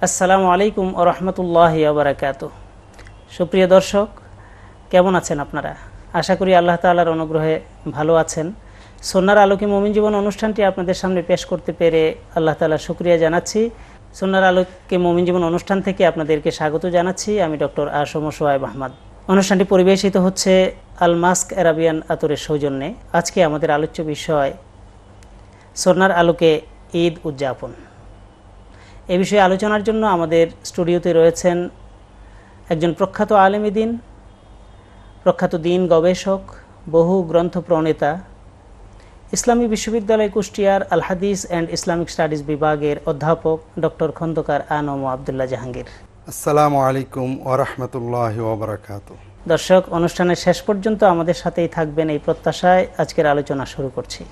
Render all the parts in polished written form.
আসসালামু আলাইকুম ওয়া রাহমাতুল্লাহি ওয়া বারাকাতুহু। সুপ্রিয় দর্শক, কেমন আছেন আপনারা? আশা করি আল্লাহ তাআলার অনুগ্রহে ভালো আছেন। সুন্নাহর আলোকে মুমিন জীবন অনুষ্ঠানটি আপনাদের সামনে পেশ করতে পেরে আল্লাহ তাআলার শুকরিয়া জানাচ্ছি। সুন্নাহর আলোকে মুমিন জীবন অনুষ্ঠান থেকে আপনাদেরকে স্বাগত জানাচ্ছি। আমি ডক্টর আসম সোহাইব আহমদ। অনুষ্ঠানটি পরিবেশিত হচ্ছে আল মাস্ক আরাবিয়ান আতরের সৌজন্যে। আজকে আমাদের আলোচ্য বিষয় সুন্নাহর আলোকে ঈদ উদযাপন। এ বিষয়ে আলোচনার জন্য আমাদের স্টুডিওতে রয়েছেন একজন প্রখ্যাত আলেমে দ্বীন, প্রখ্যাত দ্বীন গবেষক, বহু গ্রন্থ প্রণেতা, ইসলামী বিশ্ববিদ্যালয় কুষ্টিয়ার আল হাদিস অ্যান্ড ইসলামিক স্টাডিজ বিভাগের অধ্যাপক ডক্টর খন্দকার আনম আবদুল্লাহ জাহাঙ্গীর। আসসালামু আলাইকুম ওয়া রাহমাতুল্লাহি ওয়া বারাকাতুহু। দর্শক, অনুষ্ঠানের শেষ পর্যন্ত আমাদের সাথেই থাকবেন এই প্রত্যাশায় আজকের আলোচনা শুরু করছি।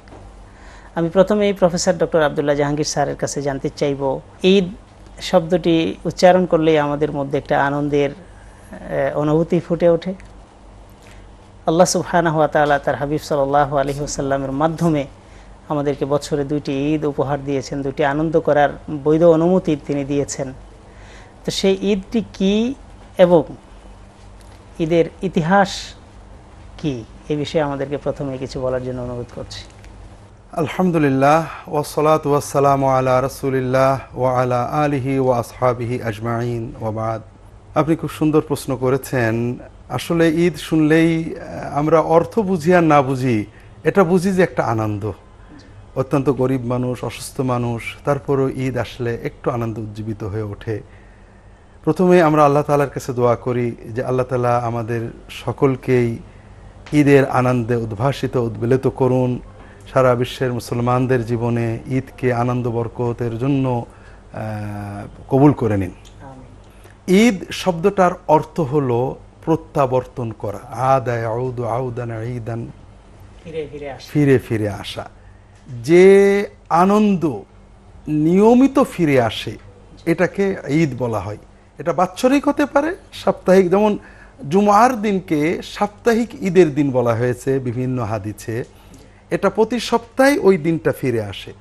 আমি প্রথমেই প্রফেসর ডক্টর আবদুল্লাহ জাহাঙ্গীর স্যারের কাছে জানতে চাইব, ঈদ শব্দটি উচ্চারণ করলেই আমাদের মধ্যে একটা আনন্দের অনুভূতি ফুটে ওঠে। আল্লাহ সুবহানাহু ওয়া তাআলা তার হাবিব সাল্লাল্লাহু আলাইহি ওয়াসাল্লামের মাধ্যমে আমাদেরকে বছরে দুইটি ঈদ উপহার দিয়েছেন, দুইটি আনন্দ করার বৈধ অনুমতি তিনি দিয়েছেন। তো সেই ঈদটি কি এবং ঈদের ইতিহাস কি, এই বিষয়ে আমাদেরকে প্রথমে কিছু বলার জন্য অনুরোধ করছি। আলহামদুলিল্লাহ ওয়াসসালাতু ওয়াসসালামু আলা রাসূলিল্লাহ ওয়া আলা আলিহি ওয়া আসহাবিহি আজমাইন ওয়া বাদ। আপনি খুব সুন্দর প্রশ্ন করেছেন। আসলে ঈদ শুনলেই আমরা অর্থ বুঝি আর না বুঝি, এটা বুঝি যে একটা আনন্দ। অত্যন্ত গরিব মানুষ, অসুস্থ মানুষ, তারপরও ঈদ আসলে একটু আনন্দ উজ্জীবিত হয়ে ওঠে। প্রথমে আমরা আল্লাহ তাআলার কাছে দোয়া করি যে আল্লাহ তাআলা আমাদের সকলকেই ঈদের আনন্দে উদ্ভাসিত উদ্বেলিত করুন। সারা বিশ্বের মুসলমানদের জীবনে ঈদকে আনন্দ বরকতের জন্য কবুল করে নিন। ঈদ শব্দটার অর্থ হলো প্রত্যাবর্তন করা, আদা ইয়াউদু আউদান ঈদান, ফিরে ফিরে আসা। যে আনন্দ নিয়মিত ফিরে আসে এটাকে ঈদ বলা হয়। এটা বাৎসরিক হতে পারে, সাপ্তাহিক, যেমন জুমার দিনকে সাপ্তাহিক ঈদের দিন বলা হয়েছে বিভিন্ন হাদিসে। এটা প্রতি সপ্তাহে ওই দিনটা ফিরে আসে।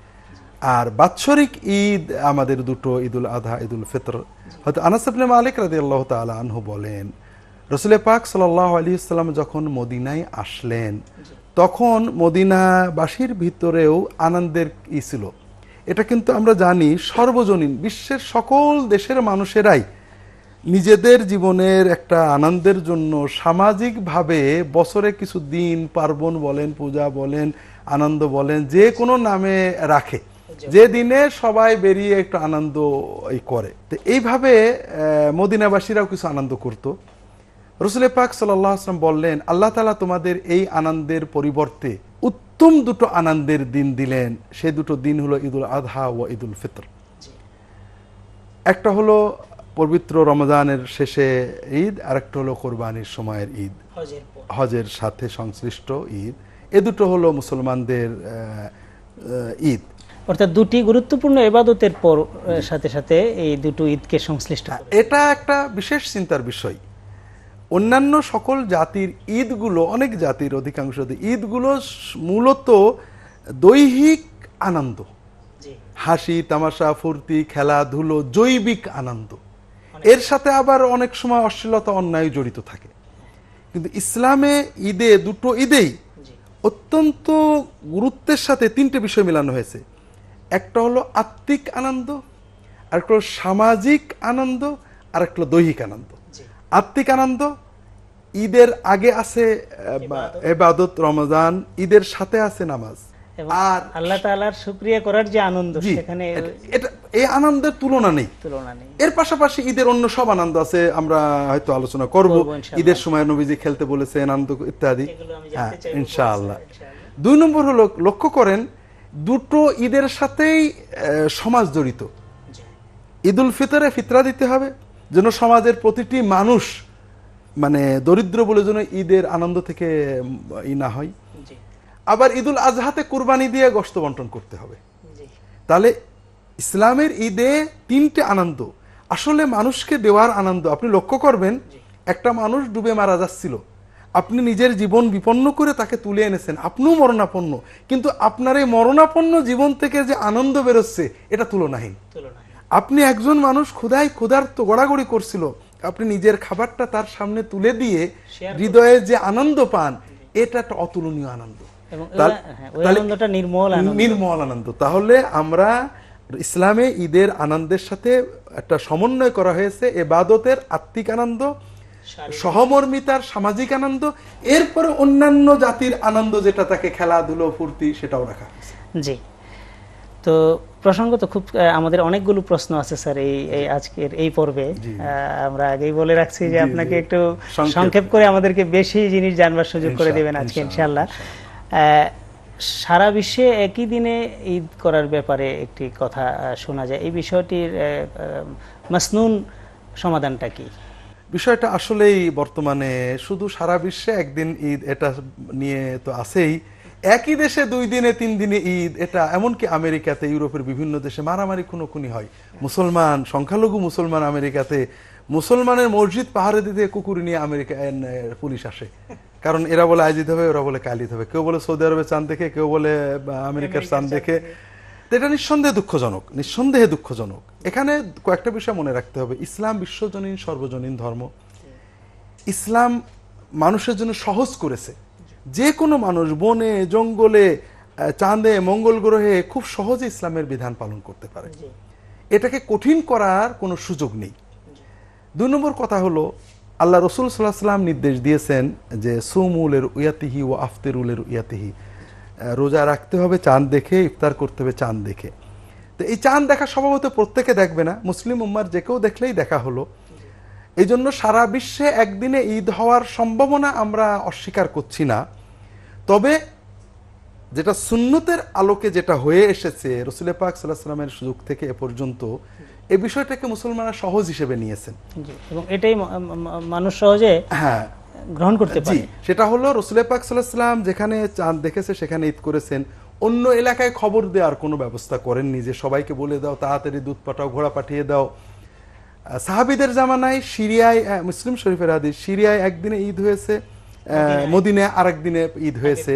আর বাৎসরিক ঈদ আমাদের দুটো, ঈদুল আযহা, ঈদুল ফিতর। হয়তো আনাস ইবনে মালিক রাদিয়াল্লাহু তাআলা আনহু বলেন, রাসূল পাক সাল্লাল্লাহু আলাইহি ওয়াসাল্লাম যখন মদিনায় আসলেন তখন মদিনাবাসীর ভিতরেও আনন্দের ছিল। এটা কিন্তু আমরা জানি সর্বজনীন, বিশ্বের সকল দেশের মানুষেরাই নিজেদের জীবনের একটা আনন্দের জন্য সামাজিকভাবে বছরে কিছু দিন, পার্বণ বলেন, পূজা বলেন, আনন্দ বলেন, যে কোনো নামে রাখে, যে দিনে সবাই বেরিয়ে একটু আনন্দ করে। তো এইভাবে মদিনাবাসীরাও কিছু আনন্দ করত। রাসূল পাক সাল্লাল্লাহু আলাইহি ওয়াসাল্লাম বললেন, আল্লাহ তাআলা তোমাদের এই আনন্দের পরিবর্তে উত্তম দুটো আনন্দের দিন দিলেন। সেই দুটো দিন হলো ঈদুল আযহা ও ঈদুল ফিতর। একটা হলো পবিত্র রমজানের শেষে ঈদ, আর একটা হলো কোরবানির সময়ের ঈদ, হজের সাথে সংশ্লিষ্ট ঈদ। এ দুটো হলো মুসলমানদের ঈদ। অর্থাৎ দুটি গুরুত্বপূর্ণ ইবাদতের পর সাথে সাথে এই দুটো ঈদকে সংশ্লিষ্ট। এটা একটা বিশেষ চিন্তার বিষয়। অন্যান্য সকল জাতির ঈদগুলো, অনেক জাতির অধিকাংশ ঈদগুলো মূলত দৈহিক আনন্দ, হাসি তামাশা, ফুর্তি, খেলাধুলো, জৈবিক আনন্দ। এর সাথে আবার অনেক সময় অশ্লীলতা, অন্যায় জড়িত থাকে। কিন্তু ইসলামে ঈদে, দুটো ঈদেই অত্যন্ত গুরুত্বের সাথে তিনটে বিষয় মেলানো হয়েছে। একটা হলো আত্মিক আনন্দ, আরেকটা হলো সামাজিক আনন্দ, আর একটা হলো দৈহিক আনন্দ। আত্মিক আনন্দ ঈদের আগে আছে ইবাদত, রমজান, ঈদের সাথে আছে নামাজ, আর আল্লাহ তাআলার শুকরিয়া করার যে আনন্দ, সেখানে এটা এই আনন্দের তুলনা নেই। এর পাশাপাশি ঈদের অন্য সব আনন্দ আছে, আমরা হয়তো আলোচনা করব। ঈদের সময় নবীজি খেলতে বলেছেন, আনন্দ ইত্যাদি, ইনশাআল্লাহ। 2 নম্বর হলো, লক্ষ্য করেন দুটো ঈদের সাথেই সমাজ জড়িত। ঈদুল ফিতরে ফিতরা দিতে হবে যেন সমাজের প্রতিটি মানুষ, মানে দরিদ্র বলে যেন ঈদের আনন্দ থেকে না হয়। আবার ঈদুল আজহাতে কুরবানি দিয়ে গোশত বন্টন করতে হবে। তাহলে ইসলামের ঈদে তিনটে আনন্দ, আসলে মানুষকে দেওয়ার আনন্দ। আপনি লক্ষ্য করবেন, একটা মানুষ ডুবে মারা যাচ্ছিল, আপনি নিজের জীবন বিপন্ন করে তাকে তুলে এনেছেন, আপনিও মরণাপন্ন, কিন্তু আপনার এই মরণাপন্ন জীবন থেকে যে আনন্দ বেরোচ্ছে এটা তুলনাহীন। আপনি একজন মানুষ ক্ষুধার্ত গড়াগড়ি করছিল, আপনি নিজের খাবারটা তার সামনে তুলে দিয়ে হৃদয়ে যে আনন্দ পান, এটা একটা অতুলনীয় আনন্দ, এবং ওই আনন্দটা নির্মল আনন্দ। তাহলে আমরা ইসলামে ঈদের আনন্দের সাথে একটা সমন্বয় করা হয়েছে ইবাদতের আত্মিক আনন্দ, সহমর্মিতার সামাজিক আনন্দ, এরপরে অন্যান্য জাতির আনন্দ যেটা তাকে খেলাধুলো ফুর্তি সেটাও রাখা হয়েছে। জি, তো প্রসঙ্গত খুব আমাদের অনেকগুলো প্রশ্ন আছে স্যার এই আজকের এই পর্বে। আমরা আগেই বলে রাখছি যে আপনাকে একটু সংক্ষেপ করে আমাদেরকে বেশি জিনিস জানবার সুযোগ করে দেবেন আজকে ইনশাআল্লাহ। সারা বিশ্বে একই দিনে ঈদ করার ব্যাপারে একটি কথা শোনা যায়, এই বিষয়টির মাসনুন সমাধানটা কি? বিষয়টা আসলেই বর্তমানে শুধু সারা বিশ্বে একদিন ঈদ এটা নিয়ে তো আছেই, একই দেশে 2 দিনে 3 দিনে ঈদ, এটা এমনকি আমেরিকাতে ইউরোপের বিভিন্ন দেশে মারামারি খুনোখুনি হয়। মুসলমান সংখ্যালঘু মুসলমান আমেরিকাতে মুসলমানের মসজিদ পাহাড়ে দিতে কুকুর নিয়ে আমেরিকা পুলিশ আসে, কারণ এরা বলে আজ ঈদ হবে, ওরা বলে কাল ঈদ হবে, কেউ বলে সৌদি আরবের চাঁদ দেখে, কেউ বলে আমেরিকার চাঁদ দেখে। এটা নিঃসন্দেহে দুঃখজনক। এখানে কয়েকটা বিষয় মনে রাখতে হবে। ইসলাম বিশ্বজনীন সর্বজনীন ধর্ম। ইসলাম মানুষের জন্য সহজ করেছে, যে কোনো মানুষ বনে জঙ্গলে চাঁদে মঙ্গল গ্রহে খুব সহজে ইসলামের বিধান পালন করতে পারে, এটাকে কঠিন করার কোনো সুযোগ নেই। 2 নম্বর কথা হলো, আল্লাহ রসুল সাল্লাল্লাহু আলাইহি ওয়াসাল্লাম নির্দেশ দিয়েছেন যে সুমুলের উয়াতিহি ও আফতেরুলের উয়াতিহি, রোজা রাখতে হবে চাঁদ দেখে, ইফতার করতে হবে চাঁদ দেখে। তো এই চাঁদ দেখা স্বভাবত প্রত্যেকে দেখবে না, মুসলিম উম্মার যে কেউ দেখলেই দেখা হলো। এই জন্য সারা বিশ্বে একদিনে ঈদ হওয়ার সম্ভাবনা আমরা অস্বীকার করছি না, তবে যেটা সুন্নতের আলোকে যেটা হয়ে এসেছে রাসূল পাক সাল্লাল্লাহু আলাইহি ওয়াসাল্লামের যুগ থেকে এ পর্যন্ত, এই বিষয়টাকে মুসলমানরা সহজ হিসেবে নিয়েছেন, এবং এটাই মানুষ সহজে গ্রহণ করতে পারে। সেটা হলো রাসূল পাক সাল্লাল্লাহু আলাইহি ওয়াসাল্লাম যেখানে চাঁদ দেখেছে সেখানে ঈদ করেছেন, অন্য এলাকায় খবর দেওয়ার কোনো ব্যবস্থা করেননি যে সবাইকে বলে দাও তাড়াতাড়ি দুধ পাঠাও, ঘোড়া পাঠিয়ে দাও। সাহাবীদের জামানায় সিরিয়ায়, মুসলিম শরীফের হাদিস, সিরিয়ায় একদিনে ঈদ হয়েছে, মদিনায় আরেক দিনে ঈদ হয়েছে।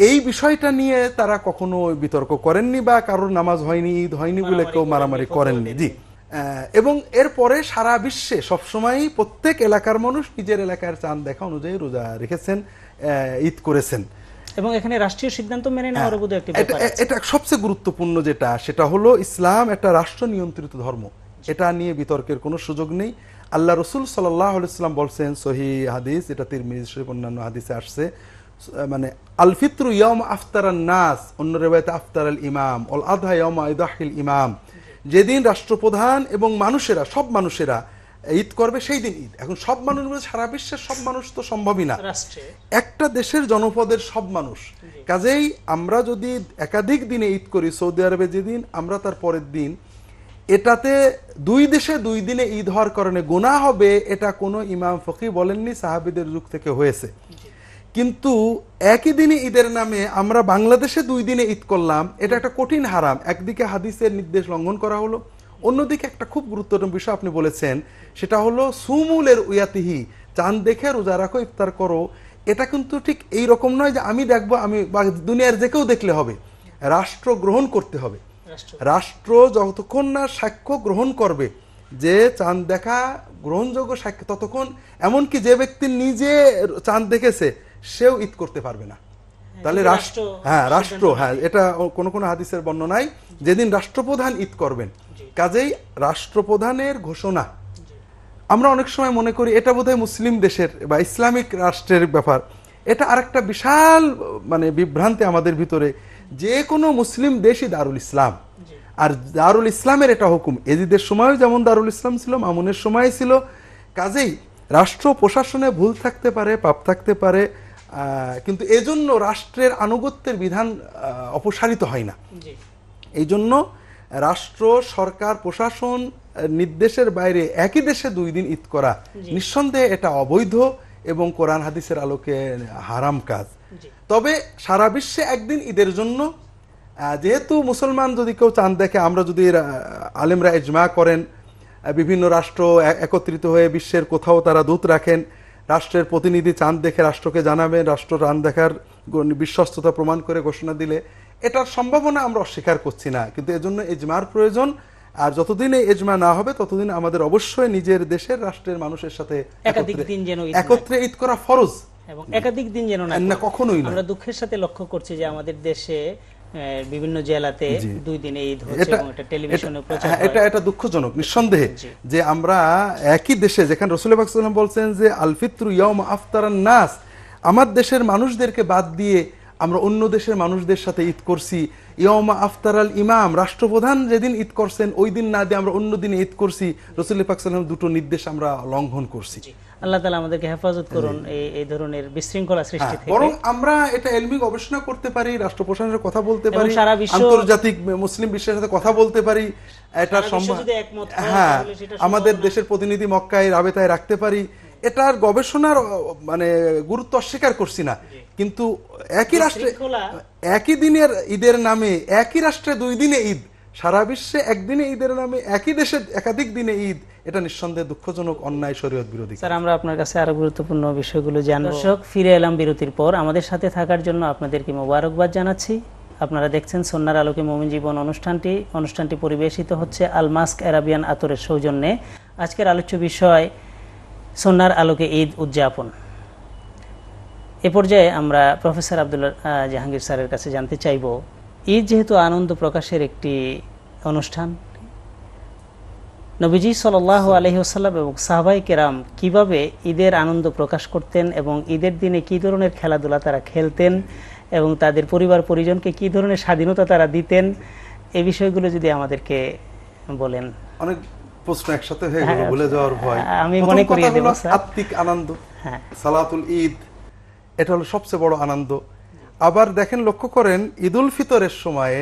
এই বিষয়টা নিয়ে তারা কখনো বিতর্ক করেননি বা কারোর নামাজ হয়নি, ঈদ হয়নি বলে কেউ মারামারি করেননি। জি, এবং এরপরে সারা বিশ্বে সবসময় প্রত্যেক এলাকার মানুষ নিজের এলাকার চাঁদ দেখা অনুযায়ী রোজা রেখেছেন, ঈদ করেছেন, এবং এখানে রাষ্ট্রীয় সিদ্ধান্ত মেনে নেওয়ার বোধ একটি ব্যাপার আছে। এটা সবচেয়ে গুরুত্বপূর্ণ যেটা, সেটা হলো ইসলাম একটা রাষ্ট্র নিয়ন্ত্রিত ধর্ম, এটা নিয়ে বিতর্কের কোনো সুযোগ নেই। আল্লাহ রসুল সাল্লাল্লাহু আলাইহি ওয়াসাল্লাম বলছেন, সহিহ হাদিস, এটা তিরমিজি শরীফ অন্যান্য হাদিসে আসছে, মানে আল ফিত্রু ইয়াউম আফতারান নাস, অন্য রিওয়ায়াতে আফতারাল ইমাম, আল আযহা ইয়াউমা ইদাহিল ইমাম, যেদিন রাষ্ট্রপ্রধান এবং মানুষেরা, সব মানুষেরা ঈদ করবে সেই দিন ঈদ। এখন সব মানুষ বলে সারা বিশ্বের সব মানুষ তো সম্ভবই না, একটা দেশের জনপদের সব মানুষ। কাজেই আমরা যদি একাধিক দিনে ঈদ করি, সৌদি আরবে যেদিন আমরা তার পরের দিন, এটাতে 2 দেশে 2 দিনে ঈদ হওয়ার কারণে গুনাহ হবে, এটা কোনো ইমাম ফকিহ বলেননি, সাহাবীদের যুগ থেকে হয়েছে। কিন্তু একই দিনে ঈদের নামে আমরা বাংলাদেশে 2 দিনে ঈদ করলাম, এটা একটা কঠিন হারাম। একদিকে হাদিসের নির্দেশ লঙ্ঘন করা হলো, অন্যদিকে একটা খুব গুরুত্বপূর্ণ বিষয় আপনি বলেছেন, সেটা হলো সুমুলের উয়াতিহি, চাঁদ দেখে রোজা রাখো, ইফতার করো। এটা কিন্তু ঠিক এই রকম নয় যে আমি দেখবো, আমি বা দুনিয়ার যে কেউ দেখলে হবে, রাষ্ট্র গ্রহণ করতে হবে। রাষ্ট্র যতক্ষণ না সাক্ষ্য গ্রহণ করবে যে চাঁদ দেখা গ্রহণযোগ্য সাক্ষ্য, ততক্ষণ, এমনকি যে ব্যক্তি নিজে চাঁদ দেখেছে সেও ঈদ করতে পারবে না। তাহলে রাষ্ট্র, এটা কোন হাদিসের বর্ণনায় যেদিন রাষ্ট্রপ্রধান ঈদ করবেন, কাজেই রাষ্ট্রপ্রধানের ঘোষণা। আমরা অনেক সময় মনে করি এটা বোধহয় মুসলিম দেশের বা ইসলামিক রাষ্ট্রের ব্যাপার, এটা আরেকটা বিশাল মানে বিভ্রান্তি আমাদের ভিতরে। যে কোনো মুসলিম দেশই দারুল ইসলাম, আর দারুল ইসলামের এটা হুকুম। এজিদের সময়ও যেমন দারুল ইসলাম ছিল, মামুনের সময় ছিল। কাজেই রাষ্ট্র প্রশাসনে ভুল থাকতে পারে, পাপ থাকতে পারে, কিন্তু এজন্য রাষ্ট্রের আনুগত্যের বিধান অপসারিত হয় না। এই জন্য রাষ্ট্র, সরকার, প্রশাসন নির্দেশের বাইরে একই দেশে 2 দিন ঈদ করা নিঃসন্দেহে এটা অবৈধ এবং কোরআন হাদিসের আলোকে হারাম কাজ। তবে সারা বিশ্বে একদিন ঈদের জন্য, যেহেতু মুসলমান যদি কেউ চাঁদ দেখে, আমরা যদি আলেমরা ইজমা করেন, বিভিন্ন রাষ্ট্র একত্রিত হয়ে বিশ্বের কোথাও তারা দূত রাখেন, রাষ্ট্রের প্রতিনিধি চাঁদ দেখে রাষ্ট্রকে জানাবেন, রাষ্ট্র চাঁদ দেখার বিশ্বস্ততা প্রমাণ করে ঘোষণা দিলে, এটার সম্ভাবনা আমরা অস্বীকার করছি না, কিন্তু এজন্য ইজমার প্রয়োজন। আর যতদিন এই এজমা না হবে ততদিন আমাদের অবশ্যই নিজের দেশের রাষ্ট্রের মানুষের সাথে একাধিক দিন যেন ঈদ একত্রে ঈদ করা ফরজ, এবং একাধিক দিন যেন না না কখনোই না। আমরা দুঃখের সাথে লক্ষ্য করছি যে আমাদের দেশে বিভিন্ন জেলাতে 2 দিনে ঈদ হচ্ছে এবং এটা টেলিভিশনে প্রচার হয়। এটা দুঃখজনক নিঃসন্দেহে যে আমরা একই দেশে, যেখানে রাসূল পাক সাল্লাল্লাহু আলাইহি ওয়াসাল্লাম বলছেন যে আল ফিত্রু ইয়াউমা আফতারান নাস, আমার দেশের মানুষদেরকে বাদ দিয়ে আমরা অন্য দেশের মানুষদের সাথে ঈদ করছি। ইয়াউমা আফতারাল ইমাম, রাষ্ট্রপ্রধান যেদিন ঈদ করছেন ওই দিন না দিয়ে আমরা অন্য দিনে ঈদ করছি। রাসূল পাক সাল্লাল্লাহু আলাইহি ওয়াসাল্লাম দুটো নির্দেশ আমরা লঙ্ঘন করছি। আল্লাহ তাআলা আমাদেরকে হেফাজত করুন এই ধরনের বিশৃঙ্খলা সৃষ্টি থেকে। বরং আমরা এটা এলমি গবেষণা করতে পারি, রাষ্ট্র প্রশাসনের কথা বলতে এবং পারি, সারা বিশ্ব আন্তর্জাতিক মুসলিম বিশ্বের সাথে কথা বলতে পারি, এটা সারা বিশ্ব সম্ভব। যদি একমত হয় হ্যাঁ, তাহলে সেটা সম্ভব আমাদের না। দেশের প্রতিনিধি মক্কায় রাবেতায় রাখতে পারি, এটার গবেষণার মানে গুরুত্ব অস্বীকার করছি না, কিন্তু একই রাষ্ট্রে বিশৃঙ্খলা- একই দিনের ঈদের নামে একই রাষ্ট্রে 2 দিনে ঈদ, সারা বিশ্বে একদিনে ঈদের নামে একই দেশে একাধিক দিনে ঈদ, এটা নিঃসন্দেহে দুঃখজনক, অন্যায়, শরীয়ত বিরোধী। স্যার, আমরা আপনার কাছে আরো গুরুত্বপূর্ণ বিষয়গুলো জানব। দর্শক, ফিরে এলাম বিরতির পর। আমাদের সাথে থাকার জন্য আপনাদেরকে মোবারকবাদ জানাচ্ছি। আপনারা দেখছেন সন্ন্যার আলোকে মুমিন জীবন অনুষ্ঠানটি পরিবেশিত হচ্ছে আল মাস্ক আরাবিয়ান আতরের সৌজন্যে। আজকের আলোচ্য বিষয় সন্ন্যার আলোকে ঈদ উদযাপন। এ পর্যায়ে আমরা প্রফেসর আব্দুল্লাহ জাহাঙ্গীর স্যারের কাছে জানতে চাইব, ঈদ যেহেতু আনন্দ প্রকাশের একটি অনুষ্ঠান, নবীজি সাল্লাল্লাহু আলাইহি ওয়াসাল্লাম এবং সাহাবায়ে কেরাম কিভাবে ঈদের আনন্দ প্রকাশ করতেন এবং ঈদের দিনে কি ধরনের খেলাধুলা তারা খেলতেন এবং তাদের পরিবার পরিজনকে কি ধরনের স্বাধীনতা তারা দিতেন, এই বিষয়গুলো যদি আমাদেরকে বলেন। অনেক প্রশ্ন একসাথে হয়ে গেল, ভুলে যাওয়ার ভয়। আমি মনে করি আত্মিক আনন্দ, হ্যাঁ, সালাতুল ঈদ, এটা হলো সবচেয়ে বড় আনন্দ। আবার দেখেন, লক্ষ্য করেন, ঈদুল ফিতরের সময়ে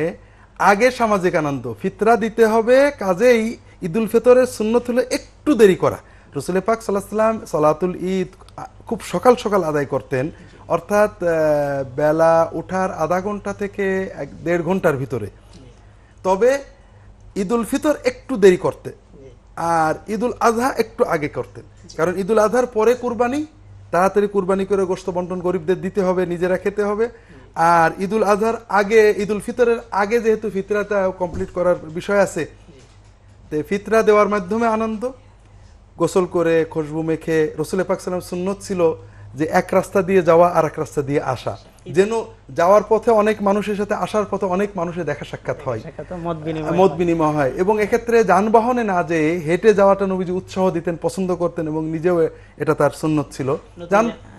আগে সামাজিক আনন্দ, ফিতরা দিতে হবে, কাজেই ঈদুল ফিতরের সুন্নত হলো একটু দেরি করা। রাসূল পাক সাল্লাল্লাহু আলাইহি ওয়াসাল্লাম সালাতুল ঈদ খুব সকাল সকাল আদায় করতেন, অর্থাৎ বেলা ওঠার আধা ঘন্টা থেকে 1.5 ঘন্টার ভিতরে। তবে ঈদুল ফিতর একটু দেরি করতে, আর ঈদুল আজহা একটু আগে করতেন, কারণ ঈদুল আজহার পরে কুরবানি, তাড়াতাড়ি কুরবানি করে গোশত বন্টন গরিবদের দিতে হবে, নিজেরা খেতে হবে। আর ঈদুল আজহার আগে, ঈদুল ফিতরের আগে যেহেতু ফিতরাটা কমপ্লিট করার বিষয় আছে, তো ফিতরা দেওয়ার মাধ্যমে আনন্দ। গোসল করে খুশবু মেখে, রাসূল পাক সাল্লাল্লাহু আলাইহি ওয়াসাল্লাম সুন্নত ছিল যে এক রাস্তা দিয়ে যাওয়া আর এক রাস্তা দিয়ে আসা, যেন যাওয়ার পথে অনেক মানুষের সাথে, আসার পথে অনেক মানুষের দেখা সাক্ষাৎ হয়, মত বিনিময় হয়, এবং এক্ষেত্রে যানবাহনে না যেয়ে হেঁটে যাওয়াটা নবীজি উৎসাহ দিতেন, পছন্দ করতেন, এবং নিজেও এটা তার সুন্নত ছিল।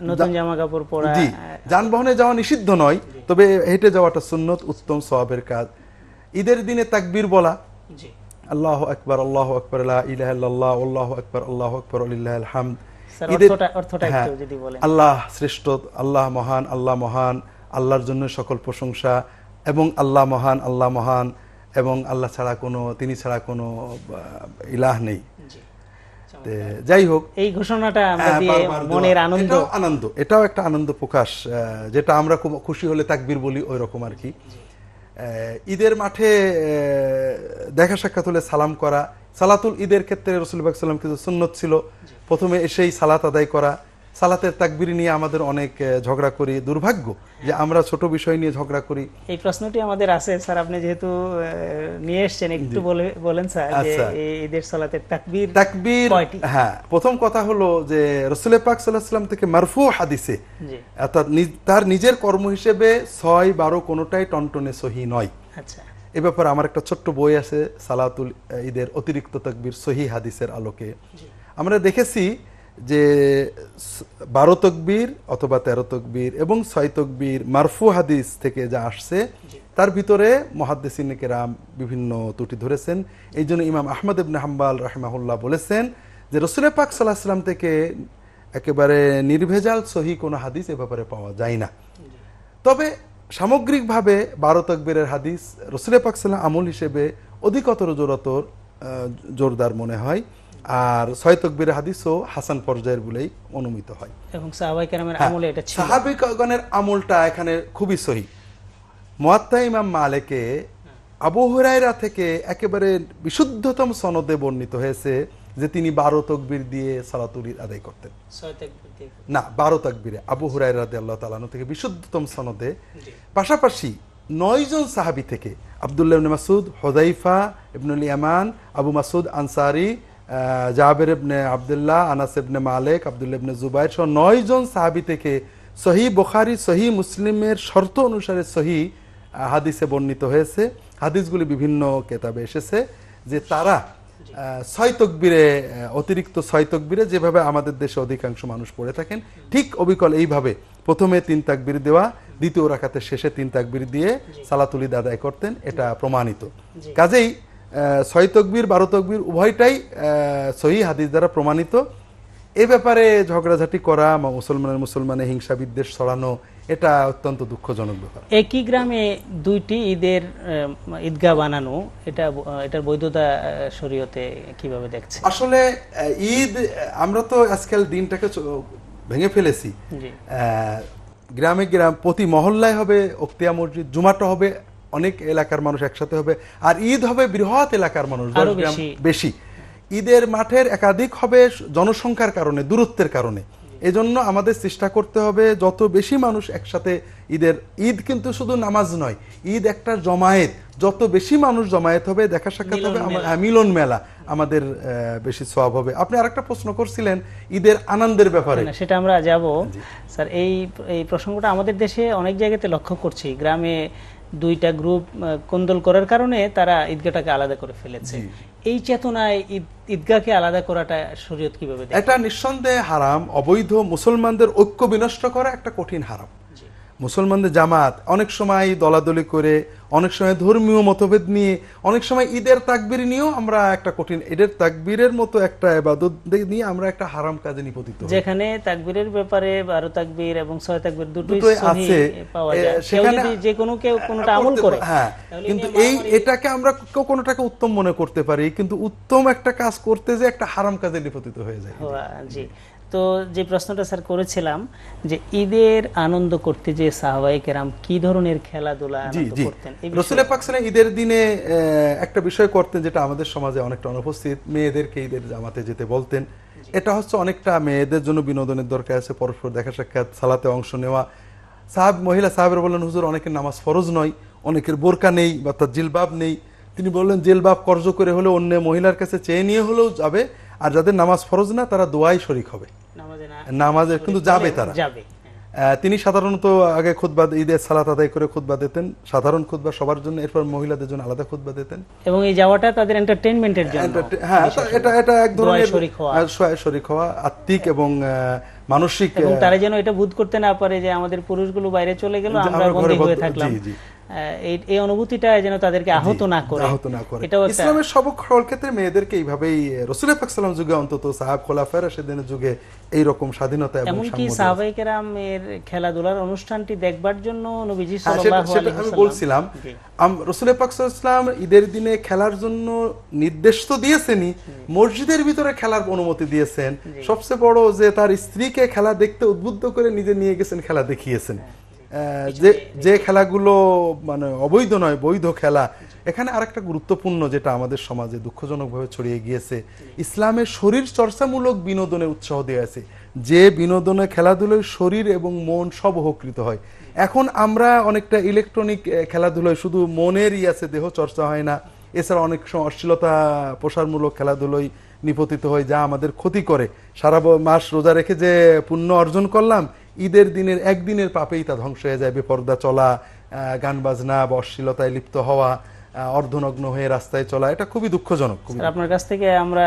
নতুন জামা কাপড় পরা, জি, যানবাহনে যাওয়া নিষিদ্ধ নয়, তবে হেঁটে যাওয়াটা সুন্নত, উত্তম সওয়াবের কাজ। ঈদের দিনে তাকবীর বলা, আল্লাহু আকবার, আল্লাহু আকবার, লা ইলাহা ইল্লাল্লাহ, আল্লাহু আকবার, আল্লাহু আকবার, লিল্লাহিল হামদ। আল্লাহ শ্রেষ্ঠ, আল্লাহ মহান, আল্লাহ মহান, আল্লাহর জন্য সকল প্রশংসা, এবং আল্লাহ মহান, আল্লাহ মহান, এবং আল্লাহ ছাড়া তিনি ছাড়া কোনো ইলাহ নেই। যাই হোক, এই ঘোষণাটা আমরা দিয়ে মনের আনন্দ, এটাও একটা আনন্দ প্রকাশ, যেটা আমরা খুব খুশি হলে তাকবীর বলি, ওই রকম আর কি। ঈদের মাঠে দেখা সাক্ষাৎ হলে সালাম করা, সালাতুল ঈদের ক্ষেত্রে রাসূল পাক সাল্লাল্লাহু আলাইহি ওয়াসাল্লাম কিছু সুন্নত ছিল। প্রথমে এসেই সালাত আদায় করা, সালাতের তাকবীর নিয়ে আমাদের অনেক ঝগড়া করি, দুর্ভাগ্য যে আমরা ছোট বিষয় নিয়ে ঝগড়া করি। এই প্রশ্নটি আমাদের আছে স্যার, আপনি যেহেতু নিয়ে এসেছেন, একটু বলেন স্যার যে ঈদের সালাতের তাকবীর কয়টি? হ্যাঁ, প্রথম কথা হলো যে রাসূল পাক সাল্লাল্লাহু আলাইহি ওয়াসাল্লাম থেকে মারফু হাদিসে, অর্থাৎ তার নিজের কর্ম হিসেবে 6-12 কোনোটাই টনটনে সহি নয়। আচ্ছা, এ ব্যাপারে আমার একটা ছোট্ট বই আছে, সালাতুল ঈদের অতিরিক্ত তাকবীর সহি হাদিসের আলোকে। আমরা দেখেছি যে 12 তাকবীর অথবা 13 তাকবীর এবং 6 তাকবীর মারফু হাদিস থেকে যা আসছে, তার ভিতরে মুহাদ্দিসিনে কেরাম বিভিন্ন ত্রুটি ধরেছেন। এই জন্য ইমাম আহমদ ইবনে হাম্বল রাহিমাহুল্লাহ বলেছেন যে রাসূল পাক সাল্লাল্লাহু আলাইহি ওয়াসাল্লাম থেকে একেবারে নির্ভেজাল সহি কোনো হাদিস এ ব্যাপারে পাওয়া যায় না। তবে সামগ্রিকভাবে 12 তাকবীরের হাদিস রাসূল পাক সাল্লাল্লাহু আলাইহি ওয়াসাল্লাম আমল হিসেবে অধিকতর জোরদার মনে হয়, আর 6 তাকবীরের হাদিসও হাসান পর্যায়ের বলেই অনুমিত হয়, এবং সাহাবায়ে কেরামের আমলে এটা ছিল। সাহাবাগণের আমলটা এখানে খুবই সহি। মুয়াত্তা ইমাম মালিকে আবু হুরায়রা থেকে একেবারে বিশুদ্ধতম সনদে বর্ণিত হয়েছে যে তিনি 12 তাকবীর দিয়ে সালাতুল ঈদ আদায় করতেন। 6 তাকবীর দিয়ে না, 12 তাকবীরে আবু হুরায়রা রাদিয়াল্লাহু তাআলা আনহু থেকে বিশুদ্ধতম সনদে। পাশাপাশি 9 জন সাহাবী থেকে, আব্দুল্লাহ ইবনে মাসউদ, হুযায়ফা ইবনুল ইয়ামান, আবু মাসউদ আনসারী, জাবের ইবনে আব্দুল্লাহ, আনাস ইবনে মালিক, আব্দুল্লাহ ইবনে জুবাইর সহ 9 জন সাহাবী থেকে সহিহ বুখারী, সহিহ মুসলিমের শর্ত অনুসারে সহিহ হাদিসে বর্ণিত হয়েছে। হাদিসগুলি বিভিন্ন কিতাবে এসেছে যে তারা 6 তাকবীরে, অতিরিক্ত 6 তাকবীরে যেভাবে আমাদের দেশে অধিকাংশ মানুষ পড়ে থাকেন, ঠিক অবিকল এইভাবে প্রথমে 3 তাকবীর দেওয়া, দ্বিতীয় রাকাতের শেষে 3 তাকবীর দিয়ে সালাতুল ঈদ আদায় করতেন, এটা প্রমাণিত। কাজেই 6 তাকবীর 12 তাকবীর উভয়টাই সহিহ হাদিস দ্বারা প্রমাণিত। এ ব্যাপারে ঝগড়াঝাটি করা, মুসলমানের হিংসা বিদ্বেষ ছড়ানো, এটা অত্যন্ত দুঃখজনক ব্যাপার। একই গ্রামে দুইটি ঈদের ঈদগাহ বানানো, এটার বৈধতা শরীয়তে কিভাবে দেখছে? আসলে ঈদ, আমরা তো আজকাল দিনটাকে ভেঙে ফেলেছি। গ্রামে প্রতি মহল্লায় হবে অক্তিয়া মসজিদ, জুমাটা হবে অনেক এলাকার মানুষ একসাথে হবে, আর ঈদ হবে বৃহৎ এলাকার মানুষ, 10 গ্রাম বেশি। ঈদের মাঠের একাধিক হবে জনসংখ্যার কারণে, দূরত্বের কারণে। এজন্য আমাদের চেষ্টা করতে হবে যত বেশি মানুষ একসাথে ঈদ কিন্তু শুধু নামাজ নয়, ঈদ একটা জমায়েত, যত বেশি মানুষ জমায়েত হবে, দেখা সাক্ষাৎ হবে, মিলন মেলা, আমাদের বেশি সওয়াব হবে। আপনি আরেকটা প্রশ্ন করছিলেন ঈদের আনন্দের ব্যাপারে, সেটা আমরা যাব স্যার। এই প্রসঙ্গটা আমাদের দেশে অনেক জায়গাতে লক্ষ্য করছি, গ্রামে দুইটা গ্রুপ কোন্দল করার কারণে তারা ঈদগাহটাকে আলাদা করে ফেলেছে। এই চেতনায় ঈদগাহকে আলাদা করাটা শরীয়ত কিভাবে দেখে? এটা নিঃসন্দেহে হারাম, অবৈধ। মুসলমানদের ঐক্য বিনষ্ট করা একটা কঠিন হারাম। মুসলমানদের জামাত অনেক সময় দলাদলি করে, অনেক সময় ধর্মীয় মতভেদ নিয়ে, অনেক সময় ঈদের তাকবীর নিয়েও আমরা একটা কঠিন, ঈদের তাকবীরের মতো একটা ইবাদত নিয়ে আমরা একটা হারাম কাজে নিপতিত, যেখানে তাকবীরের ব্যাপারে 12 তাকবীর এবং 6 তাকবীর দুটোই সহিহ পাওয়া যায়, সেখানে যে কেউ কোনটা আমল করে। হ্যাঁ, কিন্তু এটাকে আমরা কেউ কোনটাকে উত্তম মনে করতে পারি, কিন্তু উত্তম একটা কাজ করতে যে একটা হারাম কাজে নিপতিত হয়ে যায়। জি। তো যে প্রশ্নটা স্যার করেছিলাম যে ঈদের আনন্দ করতে যে সাহাবায়ে কেরাম কি ধরনের খেলাধুলা করতেন, রাসূল পাক সাল্লাল্লাহু ঈদের দিনে একটা বিষয় করতেন যেটা আমাদের সমাজে অনেকটা অনুপস্থিত, মেয়েদেরকে ঈদের জামাতে যেতে বলতেন। এটা হচ্ছে অনেকটা মেয়েদের জন্য বিনোদনের দরকার আছে, পরস্পর দেখা সাক্ষাৎ, সালাতে অংশ নেওয়া। মহিলা সাহাবেরা বললেন, হুজুর অনেকের নামাজ ফরজ নয়, অনেকের বোরকা নেই বা তার জিলবাব নেই। তিনি বললেন জিলবাব কর্জ করে হলেও অন্য মহিলার কাছে চেয়ে নিয়ে হলেও যাবে, আর যাদের নামাজ ফরজ না তারা দোয়ায় শরীক হবে, নামাজে কিন্তু যাবে তারা। তিনি সাধারণত আগে খুতবা, ঈদের সালাত আদায় করে খুতবা দিতেন, সাধারণ খুতবা সবার জন্য, এরপর মহিলাদের জন্য আলাদা খুতবা দিতেন, এবং এই যাওয়াটা তাদের এন্টারটেইনমেন্টের জন্য। হ্যাঁ, এটা এক ধরনের শরীক হওয়া, আত্মিক এবং মানসিক, এবং তারা যেন এটা বোধ করতে না পারে যে আমাদের পুরুষগুলো বাইরে চলে গেল, আমরা বন্দী হয়ে থাকলাম। এই অনুভূতিটা যেন তাদেরকে আহত না করে। এটাও ইসলামের সকল ক্ষেত্রে মেয়েদেরকে এইভাবেই রাসূল পাক সাল্লাল্লাহু যুগে, অন্তত সাহাব খোলাফায়ে রাশিদিনের যুগে এই রকম স্বাধীনতা এবং এমনকি সাহাবায়ে কেরামের খেলাধুলার অনুষ্ঠানটি দেখবার জন্য নবীজি সাল্লাল্লাহু আলাইহি ওয়াসাল্লাম, আমি বলছিলাম, রাসূল পাক সাল্লাল্লাহু আলাইহি ওয়াসাল্লাম ঈদের দিনে খেলার জন্য নির্দেশ তো দিয়েছেনই, মসজিদের ভিতরে খেলার অনুমতি দিয়েছেন। সবচেয়ে বড় যে তার স্ত্রীকে খেলা দেখতে উদ্বুদ্ধ করে নিজে নিয়ে গেছেন, খেলা দেখিয়েছেন। যে খেলাগুলো মানে অবৈধ নয়, বৈধ খেলা। এখানে আরেকটা গুরুত্বপূর্ণ যেটা আমাদের সমাজে দুঃখজনকভাবে ছড়িয়ে গিয়েছে, ইসলামের শরীর চর্চামূলক বিনোদনের উৎসাহ দেওয়া আছে, যে বিনোদনে খেলাধুলায় শরীর এবং মন সব উপকৃত হয়। এখন আমরা অনেকটা ইলেকট্রনিক খেলাধুলায় শুধু মনেরই আছে, দেহ চর্চা হয় না। এছাড়া অনেক সময় অশ্লীলতা প্রসারমূলক খেলাধুলোয় নিপতিত হয়, যা আমাদের ক্ষতি করে। সারা মাস রোজা রেখে যে পুণ্য অর্জন করলাম, ঈদের দিনের একদিনের পাপেই তা ধ্বংস হয়ে যায়। বেপরদা চলা, গান বাজনা বা অশ্লীলতায় লিপ্ত হওয়া, অর্ধনগ্ন হয়ে রাস্তায় চলা, এটা খুবই দুঃখজনক। আপনার কাছ থেকে আমরা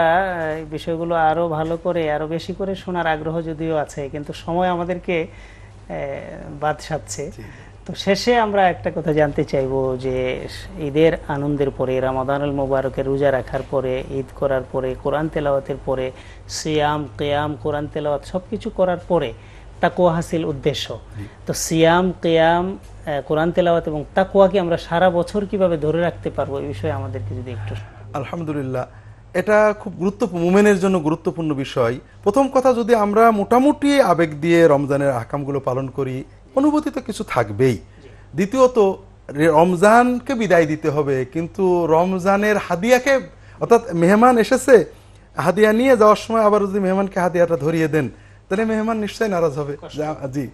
এই বিষয়গুলো আরো ভালো করে, আরো বেশি করে শোনার আগ্রহ যদিও আছে, কিন্তু সময় আমাদেরকে বাদ সাধছে। তো শেষে আমরা একটা কথা জানতে চাইবো যে ঈদের আনন্দের পরে, রমাদানুল মুবারকের রোজা রাখার পরে, ঈদ করার পরে, কোরআন তেলাওয়াতের পরে, সিয়াম, কিয়াম, কোরআন তেলাওয়াত সবকিছু করার পরে তাকওয়া হাসিল উদ্দেশ্য। তো সিয়াম, কিয়াম, কোরআন তেলাওয়াত এবং তাকওয়াকে আমরা সারা বছর কিভাবে ধরে রাখতে পারবো, এই বিষয়ে আমাদেরকে যদি একটু। আলহামদুলিল্লাহ, এটা খুব গুরুত্বপূর্ণ, মুমিনের জন্য গুরুত্বপূর্ণ বিষয়। প্রথম কথা, যদি আমরা মোটামুটি আবেগ দিয়ে রমজানের আহকামগুলো পালন করি, অনুভূতি তো কিছু থাকবেই। দ্বিতীয়ত, রমজানকে বিদায় দিতে হবে, কিন্তু রমজানের হাদিয়াকে, অর্থাৎ মেহমান এসেছে, হাদিয়া নিয়ে যাওয়ার সময় আবার যদি মেহমানকে হাদিয়াটা ধরিয়ে দেন, তাহলে মেহমান নিশ্চয়ই নারাজ হবে। জি,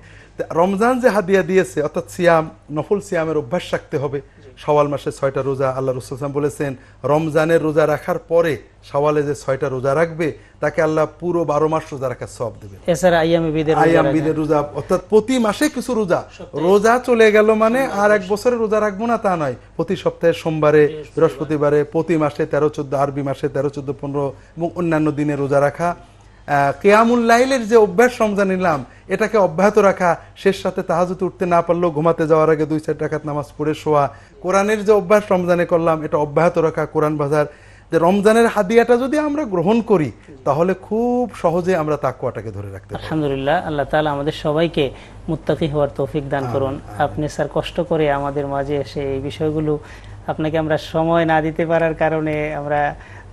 রমজান যে হাদিয়া দিয়েছে অর্থাৎ সিয়াম, নফল সিয়ামের অভ্যাস রাখতে হবে। শাওয়াল মাসে 6টা রোজা, আল্লাহ রাসূল সাল্লাল্লাহু আলাইহি ওয়াসাল্লাম বলেছেন রমজানের রোজা রাখার পরে শাওয়ালে যে 6টা রোজা রাখবে তাকে আল্লাহ পুরো 12 মাস রোজা রাখার সওয়াব দেবে। এছাড়া আইয়ামে বিদের আইয়াম বিদের রোজা, অর্থাৎ প্রতি মাসে কিছু রোজা। রোজা চলে গেল মানে আর এক বছরের রোজা রাখবো না তা নয়, প্রতি সপ্তাহে সোমবারে, বৃহস্পতিবারে, প্রতি মাসে 13-14, আরবি মাসে 13-14-15 এবং অন্যান্য দিনে রোজা রাখা। কিয়ামুল লাইলের যে অভ্যাস রমজান নিলাম এটাকে অব্যাহত রাখা, শেষ সাথে তাহাজ্জুদে উঠতে না পারলেও ঘুমাতে যাওয়ার আগে 2-4 রাকাত নামাজ পড়ে শোয়া। কোরআনের যে অভ্যাস রমজানে করলাম এটা অব্যাহত রাখা, কোরআন বাজার। যে রমজানের হাদিয়াটা যদি আমরা গ্রহণ করি তাহলে খুব সহজে আমরা তাকওয়াটাকে ধরে রাখতে পারি। আলহামদুলিল্লাহ, আল্লাহ তাআলা আমাদের সবাইকে মুত্তাকি হওয়ার তৌফিক দান করুন। আপনি স্যার কষ্ট করে আমাদের মাঝে এসে এই বিষয়গুলো আপনাকে আমরা সময় না দিতে পারার কারণে আমরা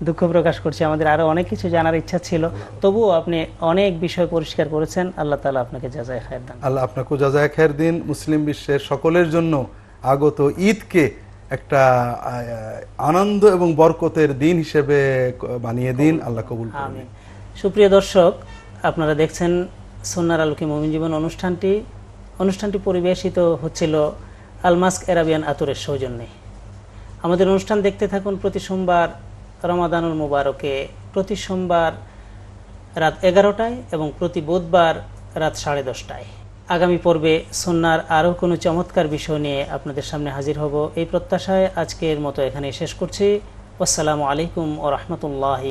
দুঃখ প্রকাশ করছি। আমাদের আরো অনেক কিছু জানার ইচ্ছা ছিল, তবুও আপনি অনেক বিষয় পরিষ্কার করেছেন। আল্লাহ তাআলা আপনাকে জাযায়ে খায়ের দান। আল্লাহ আপনাকেও জাযায়ে খায়ের দিন। মুসলিম বিশ্বের সকলের জন্য আগত ঈদকে একটা আনন্দ এবং বরকতের দিন হিসেবে বানিয়ে দিন, আল্লাহ কবুল করুন। আমিন। সুপ্রিয় দর্শক, আপনারা দেখছেন সুন্নাহর আলোকে মুমিন জীবন অনুষ্ঠানটি পরিবেশিত হচ্ছিল আলমাস্ক এরাবিয়ান আতরের সৌজন্যে। আমাদের অনুষ্ঠান দেখতে থাকুন প্রতি সোমবার রমাদানুল মুবারকে, প্রতি সোমবার রাত 11টায় এবং প্রতি বুধবার রাত 10:30টায়। আগামী পর্বে সুন্নাহর আরও কোনো চমৎকার বিষয় নিয়ে আপনাদের সামনে হাজির হব এই প্রত্যাশায় আজকের মতো এখানে শেষ করছি। আসসালামু আলাইকুম ওয়া রাহমাতুল্লাহি